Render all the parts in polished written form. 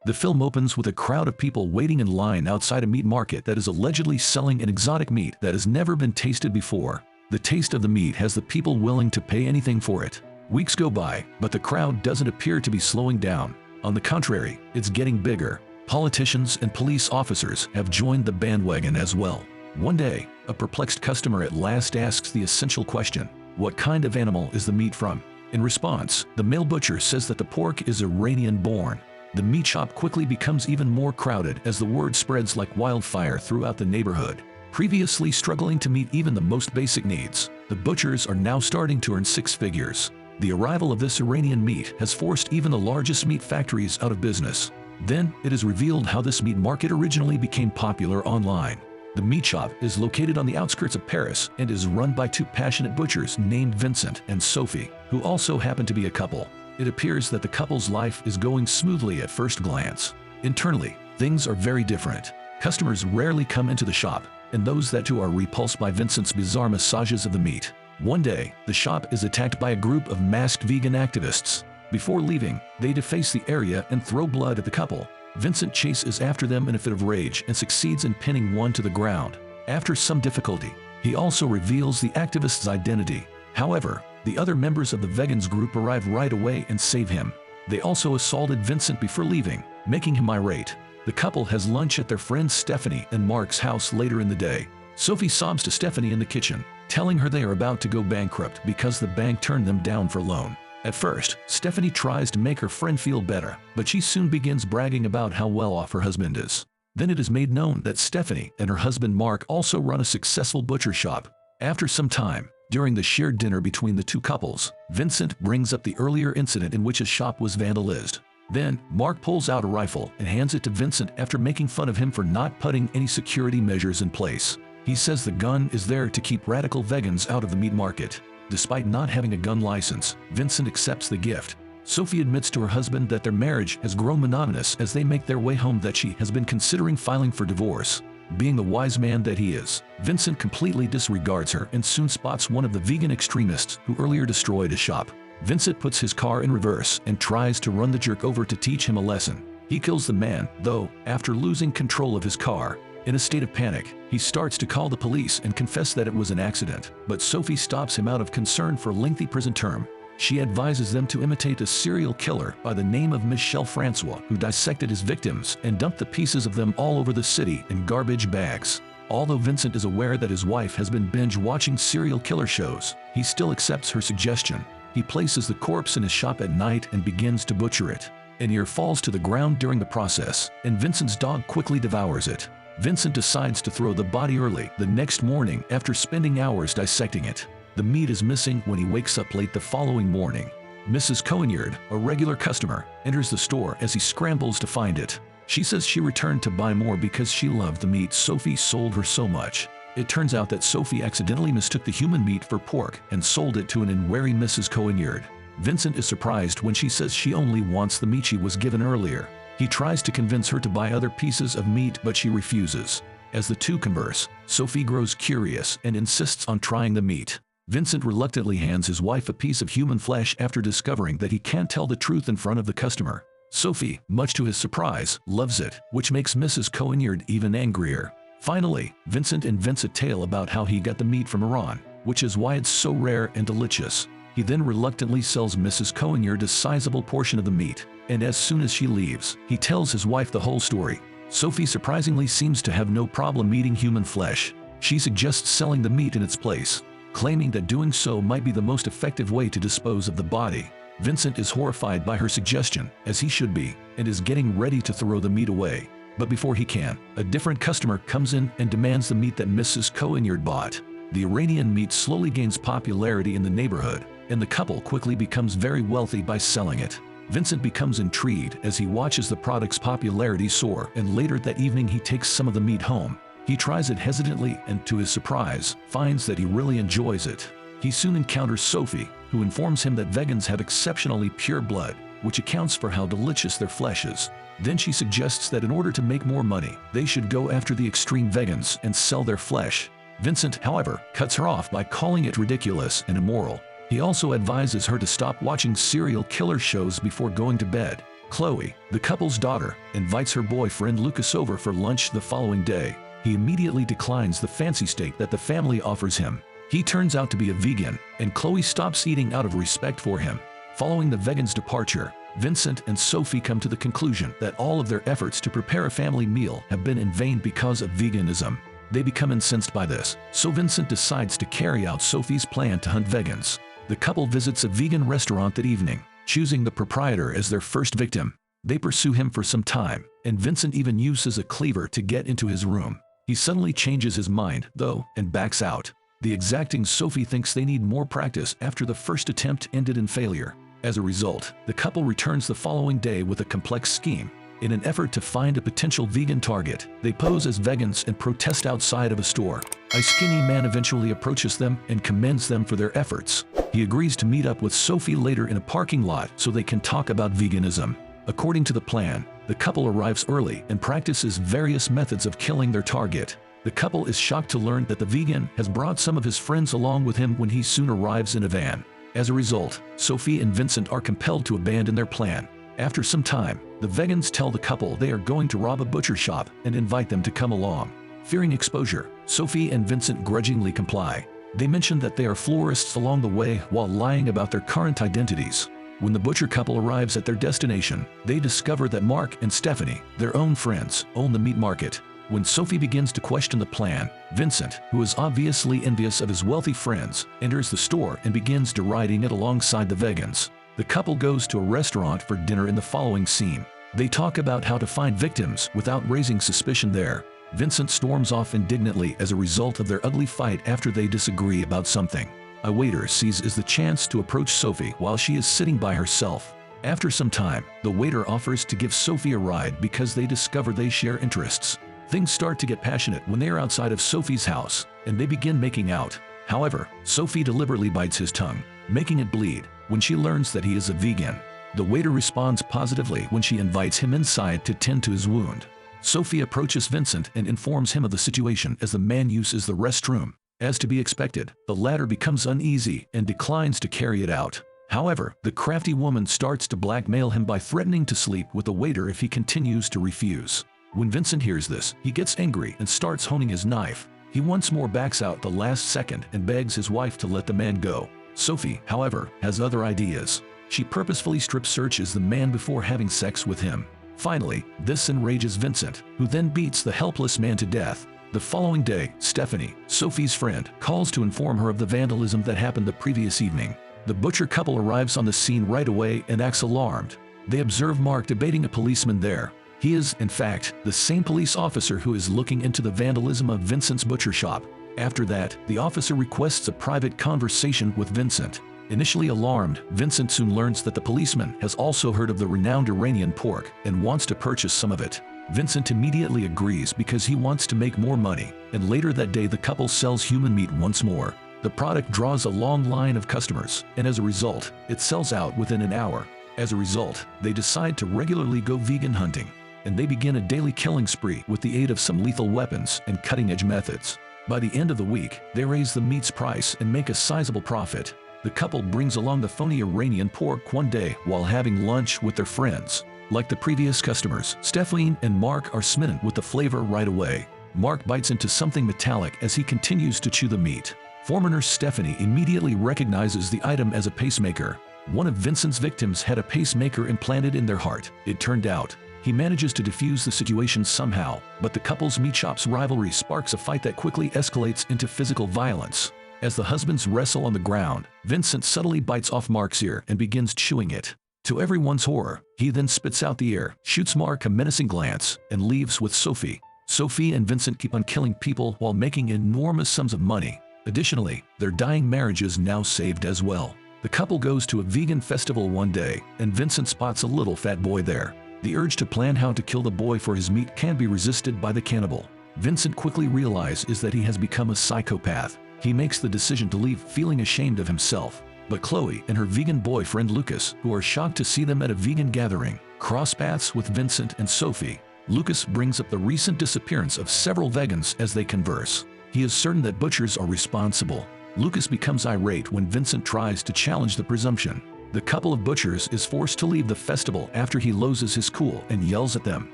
The film opens with a crowd of people waiting in line outside a meat market that is allegedly selling an exotic meat that has never been tasted before. The taste of the meat has the people willing to pay anything for it. Weeks go by, but the crowd doesn't appear to be slowing down. On the contrary, it's getting bigger. Politicians and police officers have joined the bandwagon as well. One day, a perplexed customer at last asks the essential question, "What kind of animal is the meat from?" In response, the male butcher says that the pork is Iranian-born. The meat shop quickly becomes even more crowded as the word spreads like wildfire throughout the neighborhood. Previously struggling to meet even the most basic needs, the butchers are now starting to earn six figures. The arrival of this Iranian meat has forced even the largest meat factories out of business. Then, it is revealed how this meat market originally became popular online. The meat shop is located on the outskirts of Paris and is run by two passionate butchers named Vincent and Sophie, who also happen to be a couple. It appears that the couple's life is going smoothly at first glance. Internally, things are very different. Customers rarely come into the shop, and those that do are repulsed by Vincent's bizarre massages of the meat. One day, the shop is attacked by a group of masked vegan activists. Before leaving, they deface the area and throw blood at the couple. Vincent chases after them in a fit of rage and succeeds in pinning one to the ground. After some difficulty, he also reveals the activist's identity. However, the other members of the vegans group arrive right away and save him. They also assaulted Vincent before leaving, making him irate. The couple has lunch at their friends Stephanie and Mark's house later in the day. Sophie sobs to Stephanie in the kitchen, telling her they are about to go bankrupt because the bank turned them down for loan. At first, Stephanie tries to make her friend feel better, but she soon begins bragging about how well off her husband is. Then it is made known that Stephanie and her husband Mark also run a successful butcher shop. After some time, during the shared dinner between the two couples, Vincent brings up the earlier incident in which his shop was vandalized. Then, Mark pulls out a rifle and hands it to Vincent after making fun of him for not putting any security measures in place. He says the gun is there to keep radical vegans out of the meat market. Despite not having a gun license, Vincent accepts the gift. Sophie admits to her husband that their marriage has grown monotonous as they make their way home, that she has been considering filing for divorce. Being the wise man that he is, Vincent completely disregards her and soon spots one of the vegan extremists who earlier destroyed his shop. Vincent puts his car in reverse and tries to run the jerk over to teach him a lesson. He kills the man, though, after losing control of his car. In a state of panic, he starts to call the police and confess that it was an accident, but Sophie stops him out of concern for a lengthy prison term. She advises them to imitate a serial killer by the name of Michel Francois, who dissected his victims and dumped the pieces of them all over the city in garbage bags. Although Vincent is aware that his wife has been binge-watching serial killer shows, he still accepts her suggestion. He places the corpse in his shop at night and begins to butcher it. An ear falls to the ground during the process, and Vincent's dog quickly devours it. Vincent decides to throw the body early the next morning after spending hours dissecting it. The meat is missing when he wakes up late the following morning. Mrs. Coignard, a regular customer, enters the store as he scrambles to find it. She says she returned to buy more because she loved the meat Sophie sold her so much. It turns out that Sophie accidentally mistook the human meat for pork and sold it to an unwary Mrs. Coignard. Vincent is surprised when she says she only wants the meat she was given earlier. He tries to convince her to buy other pieces of meat, but she refuses. As the two converse, Sophie grows curious and insists on trying the meat. Vincent reluctantly hands his wife a piece of human flesh after discovering that he can't tell the truth in front of the customer. Sophie, much to his surprise, loves it, which makes Mrs. Coignard even angrier. Finally, Vincent invents a tale about how he got the meat from Iran, which is why it's so rare and delicious. He then reluctantly sells Mrs. Coignard a sizable portion of the meat, and as soon as she leaves, he tells his wife the whole story. Sophie surprisingly seems to have no problem eating human flesh. She suggests selling the meat in its place, claiming that doing so might be the most effective way to dispose of the body. Vincent is horrified by her suggestion, as he should be, and is getting ready to throw the meat away. But before he can, a different customer comes in and demands the meat that Mrs. Coignard bought. The Iranian meat slowly gains popularity in the neighborhood, and the couple quickly becomes very wealthy by selling it. Vincent becomes intrigued as he watches the product's popularity soar, and later that evening he takes some of the meat home. He tries it hesitantly and, to his surprise, finds that he really enjoys it. He soon encounters Sophie, who informs him that vegans have exceptionally pure blood, which accounts for how delicious their flesh is. Then she suggests that in order to make more money, they should go after the extreme vegans and sell their flesh. Vincent, however, cuts her off by calling it ridiculous and immoral. He also advises her to stop watching serial killer shows before going to bed, Chloe, the couple's daughter, invites her boyfriend Lucas over for lunch the following day. He immediately declines the fancy steak that the family offers him. He turns out to be a vegan, and Chloe stops eating out of respect for him. Following the vegan's departure, Vincent and Sophie come to the conclusion that all of their efforts to prepare a family meal have been in vain because of veganism. They become incensed by this, so Vincent decides to carry out Sophie's plan to hunt vegans. The couple visits a vegan restaurant that evening, choosing the proprietor as their first victim. They pursue him for some time, and Vincent even uses a cleaver to get into his room. He suddenly changes his mind, though, and backs out. The exacting Sophie thinks they need more practice after the first attempt ended in failure. As a result, the couple returns the following day with a complex scheme. In an effort to find a potential vegan target, they pose as vegans and protest outside of a store. A skinny man eventually approaches them and commends them for their efforts. He agrees to meet up with Sophie later in a parking lot so they can talk about veganism. According to the plan, the couple arrives early and practices various methods of killing their target. The couple is shocked to learn that the vegan has brought some of his friends along with him when he soon arrives in a van. As a result, Sophie and Vincent are compelled to abandon their plan. After some time, the vegans tell the couple they are going to rob a butcher shop and invite them to come along. Fearing exposure, Sophie and Vincent grudgingly comply. They mention that they are florists along the way while lying about their current identities. When the butcher couple arrives at their destination, they discover that Mark and Stephanie, their own friends, own the meat market. When Sophie begins to question the plan, Vincent, who is obviously envious of his wealthy friends, enters the store and begins deriding it alongside the vegans. The couple goes to a restaurant for dinner in the following scene. They talk about how to find victims without raising suspicion there. Vincent storms off indignantly as a result of their ugly fight after they disagree about something. A waiter seizes the chance to approach Sophie while she is sitting by herself. After some time, the waiter offers to give Sophie a ride because they discover they share interests. Things start to get passionate when they are outside of Sophie's house, and they begin making out. However, Sophie deliberately bites his tongue, making it bleed, when she learns that he is a vegan. The waiter responds positively when she invites him inside to tend to his wound. Sophie approaches Vincent and informs him of the situation as the man uses the restroom. As to be expected, the latter becomes uneasy and declines to carry it out. However, the crafty woman starts to blackmail him by threatening to sleep with the waiter if he continues to refuse. When Vincent hears this, he gets angry and starts honing his knife. He once more backs out the last second and begs his wife to let the man go. Sophie, however, has other ideas. She purposefully strip searches the man before having sex with him. Finally, this enrages Vincent, who then beats the helpless man to death. The following day, Stephanie, Sophie's friend, calls to inform her of the vandalism that happened the previous evening. The butcher couple arrives on the scene right away and acts alarmed. They observe Mark debating a policeman there. He is, in fact, the same police officer who is looking into the vandalism of Vincent's butcher shop. After that, the officer requests a private conversation with Vincent. Initially alarmed, Vincent soon learns that the policeman has also heard of the renowned Iranian pork and wants to purchase some of it. Vincent immediately agrees because he wants to make more money, and later that day the couple sells human meat once more. The product draws a long line of customers, and as a result, it sells out within an hour. As a result, they decide to regularly go vegan hunting, and they begin a daily killing spree with the aid of some lethal weapons and cutting-edge methods. By the end of the week, they raise the meat's price and make a sizable profit. The couple brings along the phony Iranian pork one day while having lunch with their friends. Like the previous customers, Stephanie and Mark are smitten with the flavor right away. Mark bites into something metallic as he continues to chew the meat. Former nurse Stephanie immediately recognizes the item as a pacemaker. One of Vincent's victims had a pacemaker implanted in their heart. It turned out he manages to defuse the situation somehow, but the couple's meat shop's rivalry sparks a fight that quickly escalates into physical violence. As the husbands wrestle on the ground, Vincent subtly bites off Mark's ear and begins chewing it. To everyone's horror, he then spits out the ear, shoots Mark a menacing glance, and leaves with Sophie. Sophie and Vincent keep on killing people while making enormous sums of money. Additionally, their dying marriage is now saved as well. The couple goes to a vegan festival one day, and Vincent spots a little fat boy there. The urge to plan how to kill the boy for his meat can't be resisted by the cannibal. Vincent quickly realizes that he has become a psychopath. He makes the decision to leave feeling ashamed of himself. But Chloe and her vegan boyfriend Lucas, who are shocked to see them at a vegan gathering, cross paths with Vincent and Sophie. Lucas brings up the recent disappearance of several vegans as they converse. He is certain that butchers are responsible. Lucas becomes irate when Vincent tries to challenge the presumption. The couple of butchers is forced to leave the festival after he loses his cool and yells at them.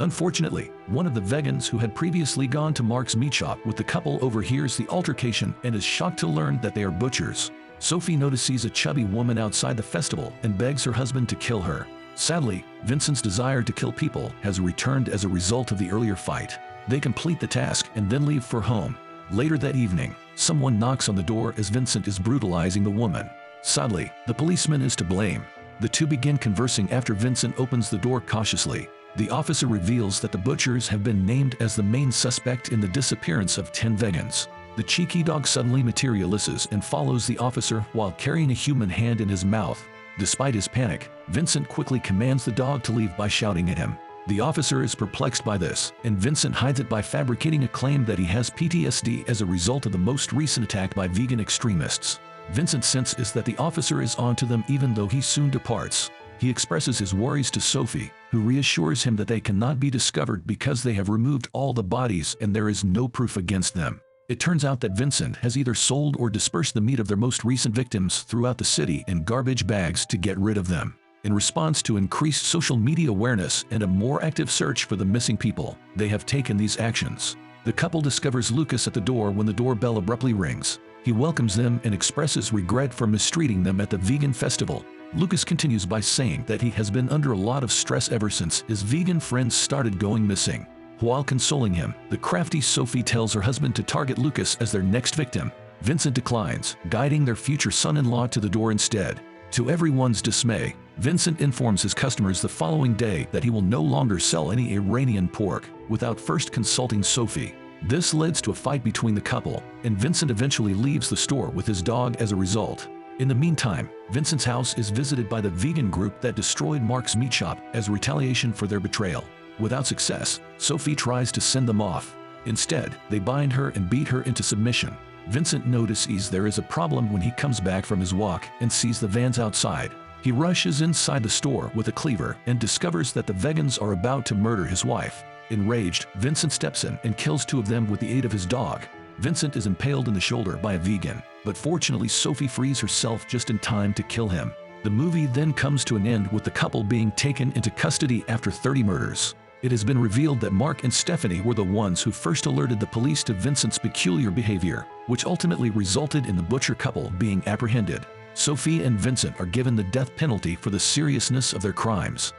Unfortunately, one of the vegans who had previously gone to Mark's meat shop with the couple overhears the altercation and is shocked to learn that they are butchers. Sophie notices a chubby woman outside the festival and begs her husband to kill her. Sadly, Vincent's desire to kill people has returned as a result of the earlier fight. They complete the task and then leave for home. Later that evening, someone knocks on the door as Vincent is brutalizing the woman. Sadly, the policeman is to blame. The two begin conversing after Vincent opens the door cautiously. The officer reveals that the butchers have been named as the main suspect in the disappearance of 10 vegans. The cheeky dog suddenly materializes and follows the officer while carrying a human hand in his mouth. Despite his panic, Vincent quickly commands the dog to leave by shouting at him. The officer is perplexed by this, and Vincent hides it by fabricating a claim that he has PTSD as a result of the most recent attack by vegan extremists. Vincent's sense is that the officer is onto them even though he soon departs. He expresses his worries to Sophie, who reassures him that they cannot be discovered because they have removed all the bodies and there is no proof against them. It turns out that Vincent has either sold or dispersed the meat of their most recent victims throughout the city in garbage bags to get rid of them. In response to increased social media awareness and a more active search for the missing people, they have taken these actions. The couple discovers Lucas at the door when the doorbell abruptly rings. He welcomes them and expresses regret for mistreating them at the vegan festival. Lucas continues by saying that he has been under a lot of stress ever since his vegan friends started going missing. While consoling him, the crafty Sophie tells her husband to target Lucas as their next victim. Vincent declines, guiding their future son-in-law to the door instead. To everyone's dismay, Vincent informs his customers the following day that he will no longer sell any Iranian pork without first consulting Sophie. This leads to a fight between the couple, and Vincent eventually leaves the store with his dog as a result. In the meantime, Vincent's house is visited by the vegan group that destroyed Mark's meat shop as retaliation for their betrayal. Without success, Sophie tries to send them off. Instead, they bind her and beat her into submission. Vincent notices there is a problem when he comes back from his walk and sees the vans outside. He rushes inside the store with a cleaver and discovers that the vegans are about to murder his wife. Enraged, Vincent steps in and kills 2 of them with the aid of his dog. Vincent is impaled in the shoulder by a vegan, but fortunately Sophie frees herself just in time to kill him. The movie then comes to an end with the couple being taken into custody after 30 murders. It has been revealed that Mark and Stephanie were the ones who first alerted the police to Vincent's peculiar behavior, which ultimately resulted in the butcher couple being apprehended. Sophie and Vincent are given the death penalty for the seriousness of their crimes.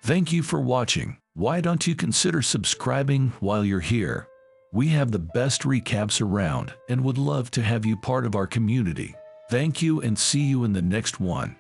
Thank you for watching. Why don't you consider subscribing while you're here? We have the best recaps around and would love to have you part of our community. Thank you and see you in the next one.